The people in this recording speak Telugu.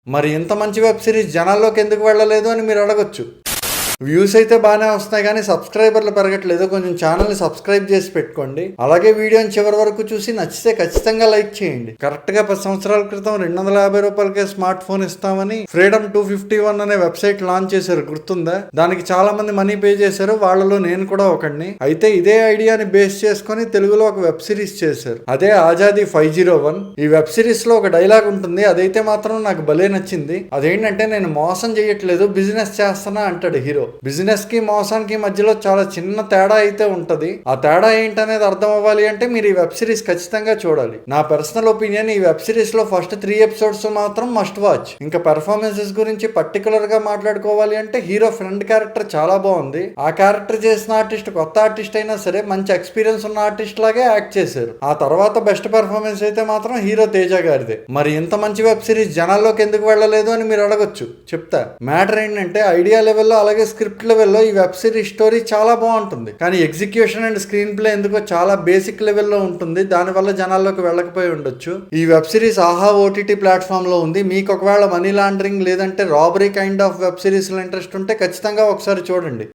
మరి ఇంత మంచి వెబ్ సిరీస్ జనాల్లోకి ఎందుకు వెళ్ళలేదు అని మీరు అడగొచ్చు. వ్యూస్ అయితే బాగానే వస్తున్నాయి కానీ సబ్స్క్రైబర్లు పెరగట్లేదు. కొంచెం ఛానల్ని సబ్స్క్రైబ్ చేసి పెట్టుకోండి. అలాగే వీడియోని చివరి వరకు చూసి నచ్చితే ఖచ్చితంగా లైక్ చేయండి. కరెక్ట్గా 10 సంవత్సరాల క్రితం 250 రూపాయలకే స్మార్ట్ ఫోన్ ఇస్తామని ఫ్రీడమ్ 251 అనే వెబ్సైట్ లాంచ్ చేశారు, గుర్తుందా? దానికి చాలా మంది మనీ పే చేశారు, వాళ్ళలో నేను కూడా ఒకడిని. అయితే ఇదే ఐడియాని బేస్ చేసుకుని తెలుగులో ఒక వెబ్ సిరీస్ చేశారు, అదే ఆజాదీ 501. ఈ వెబ్ సిరీస్ లో ఒక డైలాగ్ ఉంటుంది, అదైతే మాత్రం నాకు భలే నచ్చింది. అదేంటంటే, నేను మోసం చేయట్లేదు, బిజినెస్ చేస్తున్నా అంటాడు హీరో. బిజినెస్ కి మోసానికి మధ్యలో చాలా చిన్న తేడా అయితే ఉంటది. ఆ తేడా ఏంటనేది అర్థం అవ్వాలి అంటే మీరు ఈ వెబ్ సిరీస్ ఖచ్చితంగా చూడాలి. నా పర్సనల్ ఒపీనియన్, ఈ వెబ్ సిరీస్ లో ఫస్ట్ 3 ఎపిసోడ్స్ మాత్రం మస్ట్ వాచ్. ఇంకా పెర్ఫార్మెన్సెస్ గురించి పర్టికులర్ గా మాట్లాడుకోవాలి అంటే హీరో ఫ్రెండ్ క్యారెక్టర్ చాలా బాగుంది. ఆ క్యారెక్టర్ చేసిన ఆర్టిస్ట్ కొత్త ఆర్టిస్ట్ అయినా సరే మంచి ఎక్స్పీరియన్స్ ఉన్న ఆర్టిస్ట్ లాగే యాక్ట్ చేశారు. ఆ తర్వాత బెస్ట్ పెర్ఫార్మెన్స్ అయితే మాత్రం హీరో తేజ గారిదే. మరి ఇంత మంచి వెబ్ సిరీస్ జనాల్లోకి ఎందుకు వెళ్ళలేదు అని మీరు అడగొచ్చు, చెప్తా. మ్యాటర్ ఏంటంటే, ఐడియా లెవెల్లో అలాగే స్క్రిప్ట్ లెవెల్లో ఈ వెబ్ సిరీస్ స్టోరీ చాలా బాగుంటుంది, కానీ ఎగ్జిక్యూషన్ అండ్ స్క్రీన్ ప్లే ఎందుకో చాలా బేసిక్ లెవెల్లో ఉంటుంది. దానివల్ల జనాల్లోకి వెళ్ళకపోయి ఉండొచ్చు. ఈ వెబ్ సిరీస్ ఆహా ఓటీటీ ప్లాట్ఫామ్ లో ఉంది. మీకు ఒకవేళ మనీ లాండరింగ్ లేదంటే robbery kind of web series లో ఇంట్రెస్ట్ ఉంటే ఖచ్చితంగా ఒకసారి చూడండి.